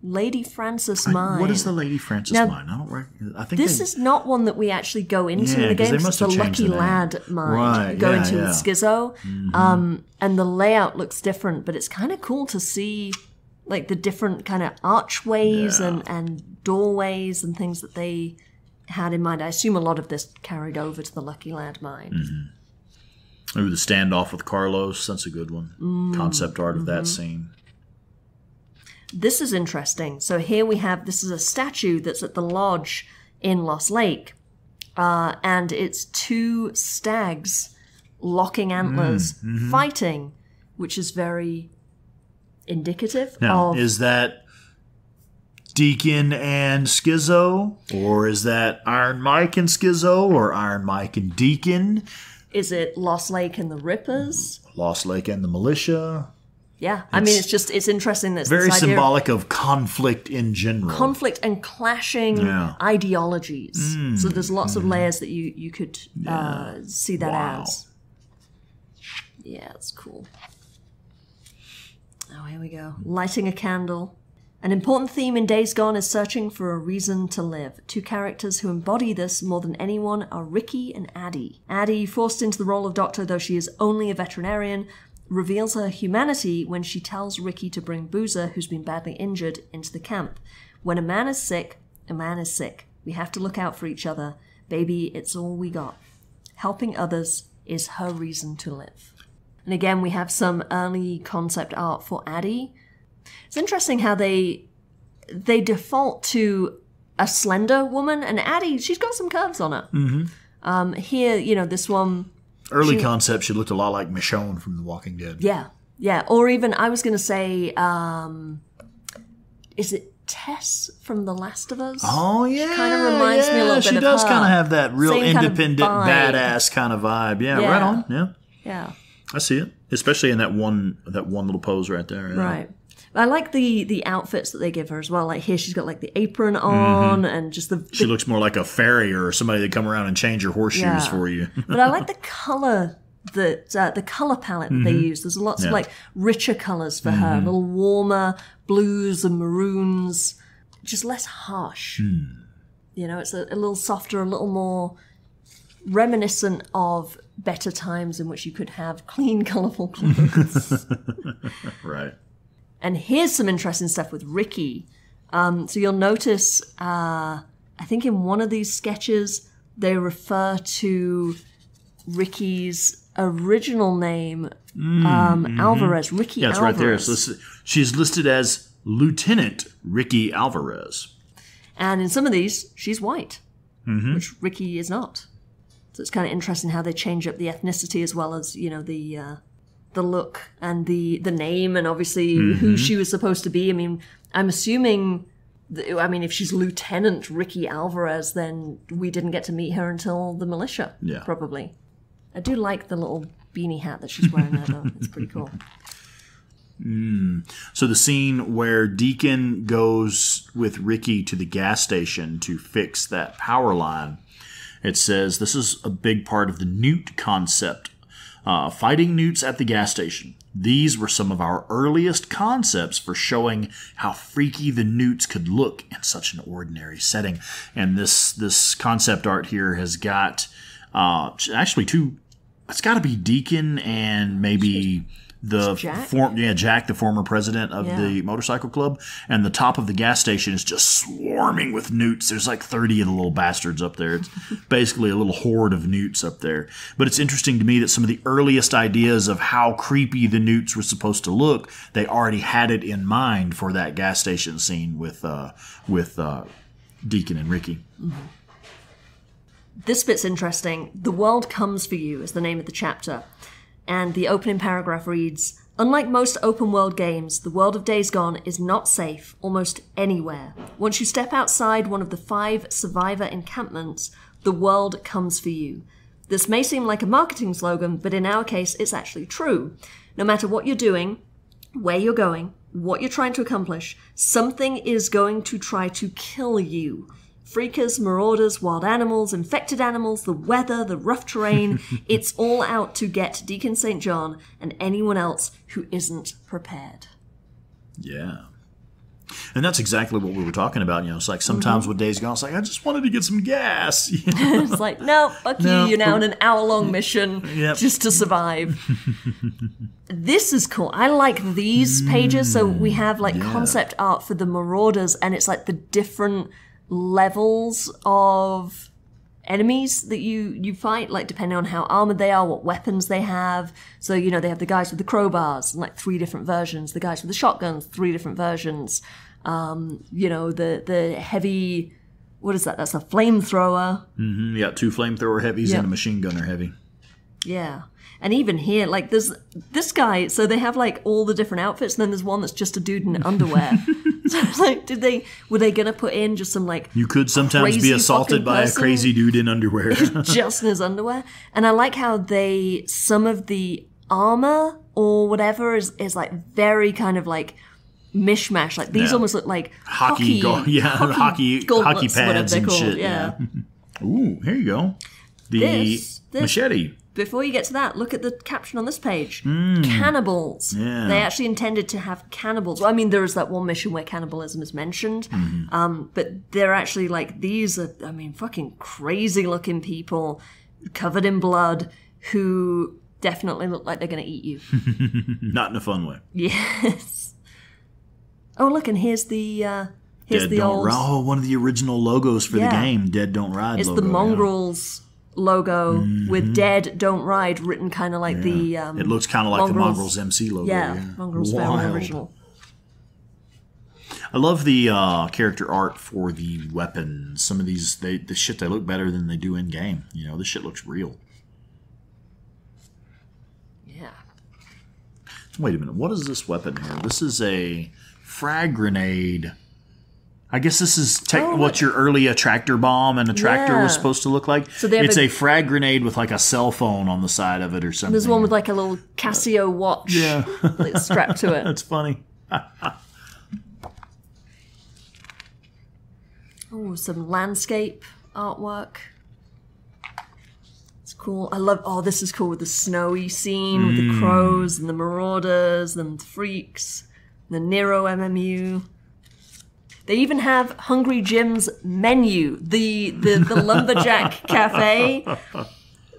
Lady Frances Mine. What is the Lady Frances Mine? I think this is not one that we actually go into in the game. It's the Lucky Lad mine. Go into with Schizo. And the layout looks different, but it's kind of cool to see like the different kind of archways and doorways and things that they had in mind. I assume a lot of this carried over to the Lucky Lad mine. Ooh, the standoff with Carlos. That's a good one. Concept art of that scene. This is interesting. So here we have, this is a statue that's at the lodge in Lost Lake. And it's two stags locking antlers, fighting, which is very indicative now, of... Is that Deacon and Schizo? Or is that Iron Mike and Schizo? Or Iron Mike and Deacon? Is it Lost Lake and the Rippers? Lost Lake and the Militia? Yeah, I mean, it's interesting that very symbolic of conflict in general. Conflict and clashing ideologies. So there's lots of layers that you could see that as. Yeah, it's cool. Oh, here we go. Lighting a candle. An important theme in Days Gone is searching for a reason to live. Two characters who embody this more than anyone are Ricky and Addie. Addie, forced into the role of doctor, though she is only a veterinarian, reveals her humanity when she tells Ricky to bring Boozer, who's been badly injured, into the camp. When a man is sick, a man is sick. We have to look out for each other. Baby, it's all we got. Helping others is her reason to live. And again, we have some early concept art for Addie. It's interesting how they default to a slender woman, and Addie, she's got some curves on her. Here, this one... Early concept, she looked a lot like Michonne from The Walking Dead. Yeah. Or even, I was going to say, is it Tess from The Last of Us? Oh, yeah. She kind of reminds me a little bit of her. She does kind of have that real Same independent, kind of badass kind of vibe. Yeah, right on. Yeah. I see it. Especially in that one little pose right there. Yeah. Right. I like the outfits that they give her as well. Like here, she's got like the apron on and just the... She looks more like a farrier or somebody that come around and change your horseshoes for you. But I like the color the color palette that they use. There's lots of like richer colors for her, a little warmer blues and maroons, just less harsh. It's a little softer, a little more reminiscent of better times in which you could have clean, colorful clothes. Right. And here's some interesting stuff with Ricky. So you'll notice, I think in one of these sketches, they refer to Ricky's original name, Alvarez. Ricky Alvarez. Yeah, it's right there. So she's listed as Lieutenant Ricky Alvarez. And in some of these, she's white, which Ricky is not. So it's kind of interesting how they change up the ethnicity as well as, the look and the name and obviously who she was supposed to be. I mean, I'm assuming, if she's Lieutenant Ricky Alvarez, then we didn't get to meet her until the militia, probably. I do like the little beanie hat that she's wearing there, though. It's pretty cool. So the scene where Deacon goes with Ricky to the gas station to fix that power line, it says this is a big part of the newt concept. Fighting newts at the gas station. These were some of our earliest concepts for showing how freaky the newts could look in such an ordinary setting. And this concept art here has got actually two. It's got to be Deacon and maybe Jack, the former president of the motorcycle club, and the top of the gas station is just swarming with newts. There's like 30 of the little bastards up there. It's basically a little horde of newts up there. But it's interesting to me that some of the earliest ideas of how creepy the newts were supposed to look, they already had it in mind for that gas station scene with Deacon and Ricky. This bit's interesting. The World Comes for You is the name of the chapter. And the opening paragraph reads, unlike most open world games, the world of Days Gone is not safe almost anywhere. Once you step outside one of the 5 survivor encampments, the world comes for you. This may seem like a marketing slogan, but in our case, it's actually true. No matter what you're doing, where you're going, what you're trying to accomplish, something is going to try to kill you. Freakers, marauders, wild animals, infected animals, the weather, the rough terrain, it's all out to get Deacon St. John and anyone else who isn't prepared. Yeah. And that's exactly what we were talking about. It's like sometimes with Days Gone, it's like, I just wanted to get some gas. It's like, no, fuck you. You're now on an hour-long mission just to survive. This is cool. I like these pages. So we have like concept art for the Marauders, and it's like the different levels of enemies that you fight, like depending on how armored they are, what weapons they have. So, they have the guys with the crowbars, and like 3 different versions. The guys with the shotguns, 3 different versions. The heavy, what is that? That's a flamethrower. Mm-hmm. Yeah, 2 flamethrower heavies and a machine gunner heavy. Yeah. And even here, like, there's this guy, so they have, like, all the different outfits, and then there's one that's just a dude in underwear. So I was like, were they going to put in just some, like, you could sometimes be assaulted by a crazy dude in underwear. Just in his underwear. And I like how some of the armor or whatever is like, very kind of, like, mishmash. Like, these almost look like hockey pads and shit. Yeah. Ooh, here you go. This machete. Before you get to that, look at the caption on this page. Cannibals. Yeah. They actually intended to have cannibals. Well, I mean, there is that one mission where cannibalism is mentioned. But they're actually like, these are, fucking crazy looking people covered in blood who definitely look like they're going to eat you. Not in a fun way. Yes. Oh, look, and here's the old... one of the original logos for the game, Dead Don't Ride it's logo. The Mongrels logo with Dead Don't Ride written kind of like the... it looks kind of like the Mongrels MC logo. Yeah. Mongrels Family Original. I love the character art for the weapons. Some of these, they look better than they do in game. This shit looks real. Yeah. Wait a minute, what is this weapon here? This is a frag grenade. I guess this is what your early attractor bomb and attractor was supposed to look like. So it's a frag grenade with like a cell phone on the side of it or something. There's one with like a little Casio watch strapped to it. That's funny. Oh, some landscape artwork. It's cool. I love, this is cool with the snowy scene with the crows and the marauders and the freaks, the Nero MMU. They even have Hungry Jim's menu, the Lumberjack Cafe.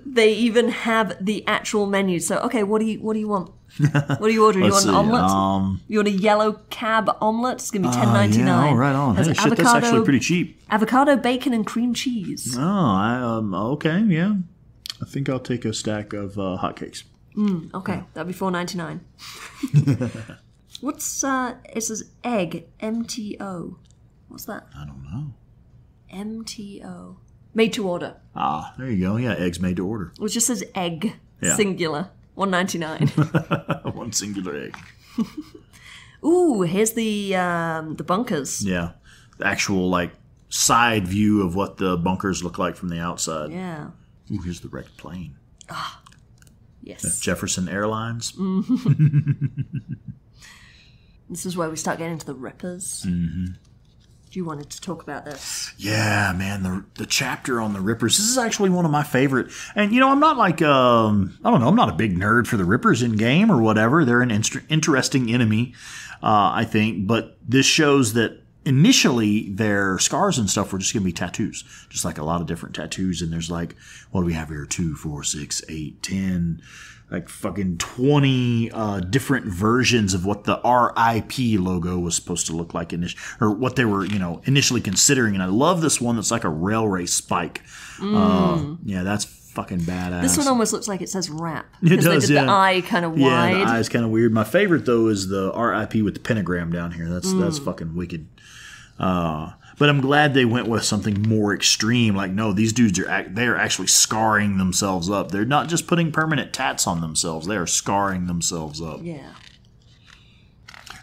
They even have the actual menu. So, okay, what do you want? What do you order? You want an omelet? You want a yellow cab omelet? It's gonna be $10.99. Yeah, oh, right on. Hey, shit, that's actually pretty cheap. Avocado, bacon, and cream cheese. Oh, okay, yeah. I think I'll take a stack of hotcakes. Okay, that'd be $4.99. What's, it says egg, MTO. What's that? I don't know. MTO. Made to order. Ah, there you go. Yeah, eggs made to order. It just says egg, singular, $1.99. One singular egg. Ooh, here's the bunkers. Yeah, the actual, like, side view of what the bunkers look like from the outside. Yeah. Ooh, here's the wrecked plane. Ah, yes. Jefferson Airlines. This is where we start getting into the Rippers. You wanted to talk about this. Yeah, man, the chapter on the Rippers. This is actually one of my favorite. And, I'm not like, I don't know, I'm not a big nerd for the Rippers in game or whatever. They're an interesting enemy, I think. But this shows that initially their scars and stuff were just going to be tattoos. Just like a lot of different tattoos. And there's like, what do we have here? 2, 4, 6, 8, 10... like fucking 20 different versions of what the RIP logo was supposed to look like, or what they were, initially considering. And I love this one that's like a railway spike. Yeah, that's fucking badass. This one almost looks like it says rap. It does, the eye kind of wide. Yeah, the eye's kind of weird. My favorite, though, is the RIP with the pentagram down here. That's fucking wicked. But I'm glad they went with something more extreme. Like, no, these dudes they're actually scarring themselves up. They're not just putting permanent tats on themselves. They are scarring themselves up. Yeah.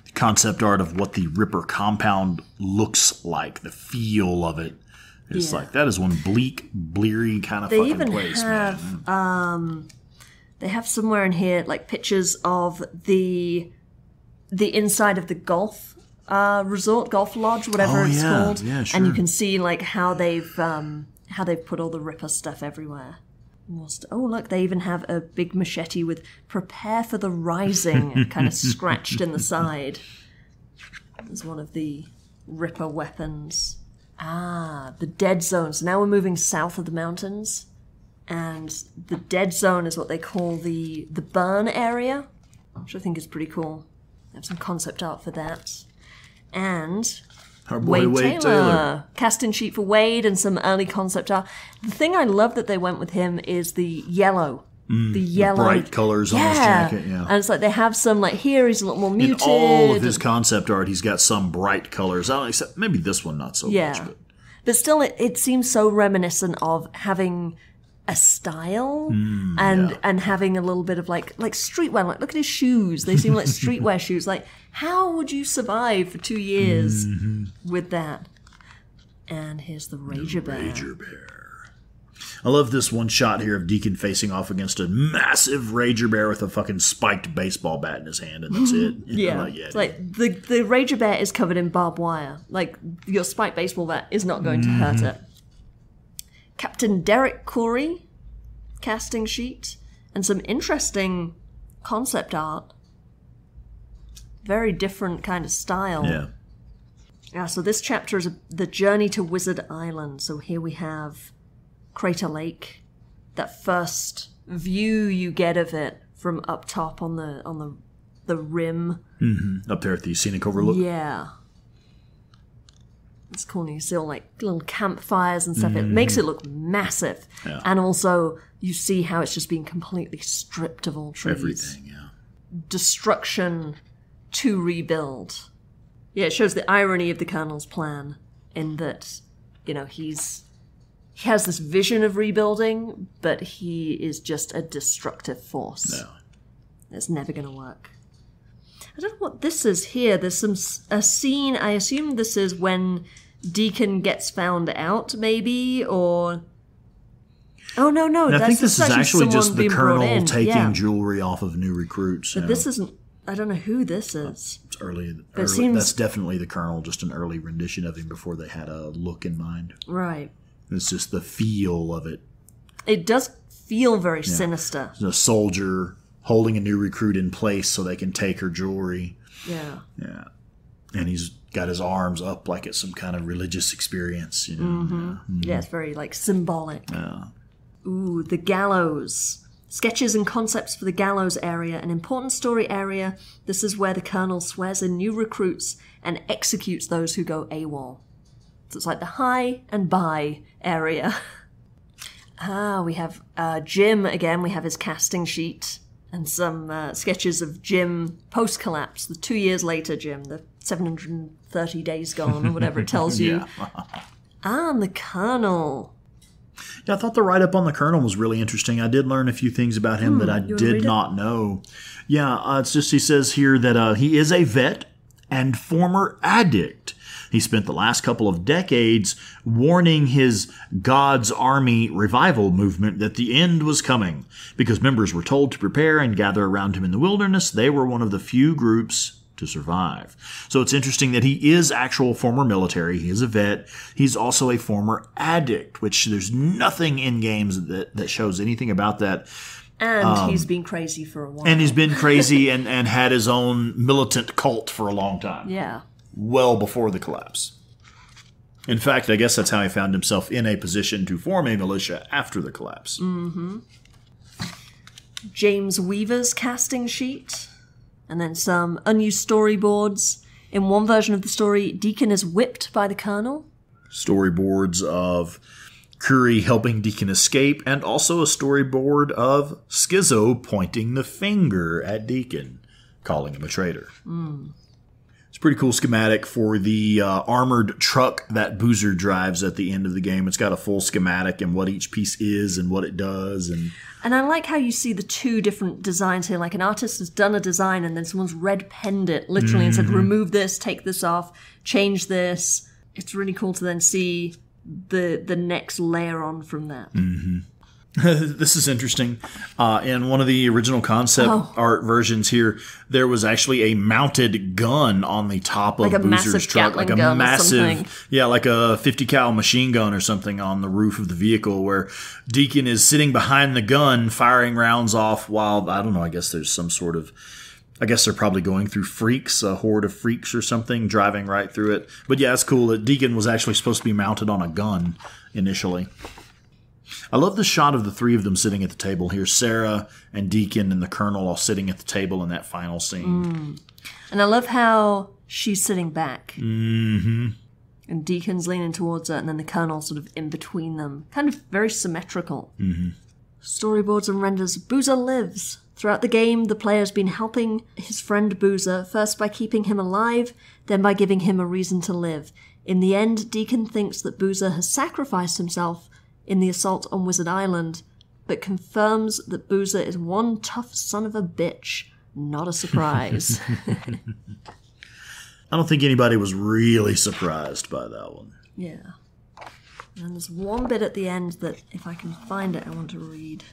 The concept art of what the Ripper compound looks like, the feel of it. It's like, that is one bleak, bleary kind of fucking place, man. They have somewhere in here, like, pictures of the inside of the golf resort, golf lodge, whatever it's called. Yeah, sure. And you can see like how they've put all the Ripper stuff everywhere. Oh, look, they even have a big machete with "Prepare for the Rising" kind of scratched in the side. There's one of the Ripper weapons. Ah, the dead zone. So now we're moving south of the mountains. And the dead zone is what they call the burn area, which I think is pretty cool. I have some concept art for that. And our boy Wade Taylor. Casting sheet for Wade and some early concept art. The thing I love that they went with him is the yellow. The yellow. The bright colors on his jacket, yeah. And it's like they have some, like here he's a little more muted. In all of his concept art, he's got some bright colors. I don't know, except maybe this one not so much. But still, it seems so reminiscent of having a style and having a little bit of like streetwear. Like, look at his shoes. They seem like streetwear shoes. Like, how would you survive for 2 years with that? And here's the Rager Bear. Rager Bear. I love this one shot here of Deacon facing off against a massive Rager Bear with a fucking spiked baseball bat in his hand, and that's it. It's like the Rager Bear is covered in barbed wire. Like, your spiked baseball bat is not going to hurt it. Captain Derek Corey, casting sheet, and some interesting concept art. Very different kind of style. Yeah, so this chapter is the journey to Wizard Island. So here we have Crater Lake. That first view you get of it from up top on the rim. Up there at the scenic overlook. Yeah. It's cool. You see all like little campfires and stuff. It makes it look massive. Yeah. And also you see how it's just been completely stripped of all trees. Everything, yeah. Destruction to rebuild. Yeah, it shows the irony of the Colonel's plan in that, you know, he has this vision of rebuilding, but he is just a destructive force. No. It's never going to work. I don't know what this is here. There's a scene. I assume this is when Deacon gets found out, maybe, or... Oh, no. And I think this is actually just the Colonel taking yeah. jewelry off of new recruits. But this isn't... I don't know who this is. It's early. That's definitely the Colonel, just an early rendition of him before they had a look in mind. Right. It's just the feel of it. It does feel very sinister. There's a soldier holding a new recruit in place so they can take her jewelry. Yeah. Yeah. And he's got his arms up like it's some kind of religious experience, you know. Yeah, it's very, like, symbolic. Yeah. Ooh, the gallows. Sketches and concepts for the gallows area, an important story area. This is where the Colonel swears in new recruits and executes those who go AWOL. So it's like the high and bye area. We have Jim again. We have his casting sheet and some sketches of Jim post-collapse. The 2 years later Jim, the 730 days gone or whatever it tells you. And the Colonel. Yeah, I thought the write-up on the Colonel was really interesting. I did learn a few things about him that I did not know. Yeah, it's just he says here that he is a vet and former addict. He spent the last couple of decades warning his God's Army revival movement that the end was coming. Because members were told to prepare and gather around him in the wilderness, they were one of the few groups to survive. So it's interesting that he is actual former military. He is a vet. He's also a former addict, which there's nothing in games that shows anything about that. And he's been crazy for a while. And he's been crazy and had his own militant cult for a long time. Yeah. Well before the collapse. In fact, I guess that's how he found himself in a position to form a militia after the collapse. James Weaver's casting sheet. And then some unused storyboards. In one version of the story, Deacon is whipped by the Colonel. Storyboards of Curie helping Deacon escape, and also a storyboard of Schizo pointing the finger at Deacon, calling him a traitor. It's a pretty cool schematic for the armored truck that Boozer drives at the end of the game. It's got a full schematic and what each piece is and what it does. And I like how you see the two different designs here. Like an artist has done a design and then someone's red penned it literally and said, remove this, take this off, change this. It's really cool to then see the next layer on from that. This is interesting. In one of the original concept art versions here, there was actually a mounted gun on the top of Boozer's truck. Like a massive, like a 50 cal machine gun or something on the roof of the vehicle, where Deacon is sitting behind the gun firing rounds off while, I don't know, I guess there's some sort of I guess they're probably going through freaks, a horde of freaks or something, driving right through it. But yeah, it's cool that Deacon was actually supposed to be mounted on a gun initially. I love the shot of the three of them sitting at the table here. Sarah and Deacon and the Colonel all sitting at the table in that final scene. And I love how she's sitting back. Mm-hmm. And Deacon's leaning towards her, and then the Colonel sort of in between them. Kind of very symmetrical. Mm-hmm. Storyboards and renders. Boozer lives. Throughout the game, the player's been helping his friend Boozer, first by keeping him alive, then by giving him a reason to live. In the end, Deacon thinks that Boozer has sacrificed himself in the assault on Wizard Island, but confirms that Boozer is one tough son of a bitch. Not a surprise. I don't think anybody was really surprised by that one. Yeah. And there's one bit at the end that, if I can find it, I want to read.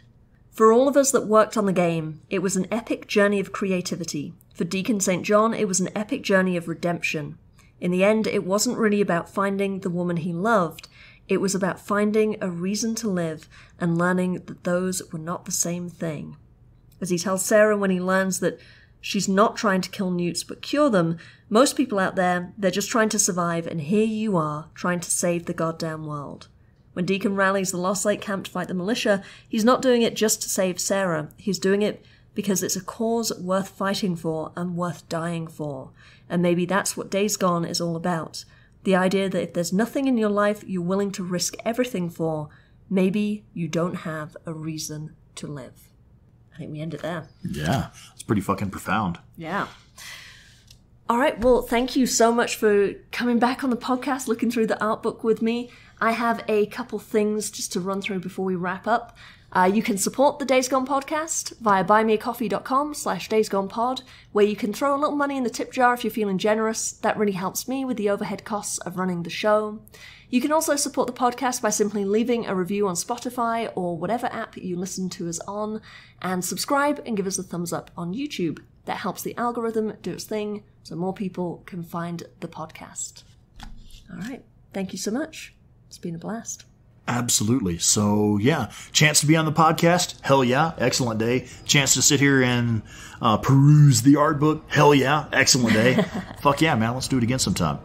For all of us that worked on the game, it was an epic journey of creativity. For Deacon St. John, it was an epic journey of redemption. In the end, it wasn't really about finding the woman he loved. It was about finding a reason to live and learning that those were not the same thing. As he tells Sarah when he learns that she's not trying to kill newts but cure them, most people out there, they're just trying to survive, and here you are, trying to save the goddamn world. When Deacon rallies the Lost Lake camp to fight the militia, he's not doing it just to save Sarah. He's doing it because it's a cause worth fighting for and worth dying for. And maybe that's what Days Gone is all about. The idea that if there's nothing in your life you're willing to risk everything for, maybe you don't have a reason to live. I think we end it there. Yeah, it's pretty fucking profound. Yeah. All right, well, thank you so much for coming back on the podcast, looking through the art book with me. I have a couple things just to run through before we wrap up. You can support the Days Gone podcast via buymeacoffee.com/daysgonepod, where you can throw a little money in the tip jar if you're feeling generous. That really helps me with the overhead costs of running the show. You can also support the podcast by simply leaving a review on Spotify or whatever app you listen to us on, and subscribe and give us a thumbs up on YouTube. That helps the algorithm do its thing so more people can find the podcast. All right. Thank you so much. It's been a blast. Absolutely. So, yeah, chance to be on the podcast? Hell yeah. Excellent day. Chance to sit here and peruse the art book? Hell yeah. Excellent day. Fuck yeah, man. Let's do it again sometime.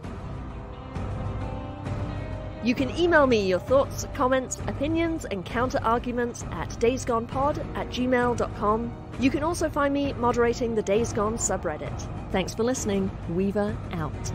You can email me your thoughts, comments, opinions, and counter-arguments at daysgonepod@gmail.com. You can also find me moderating the Days Gone subreddit. Thanks for listening. Weaver out.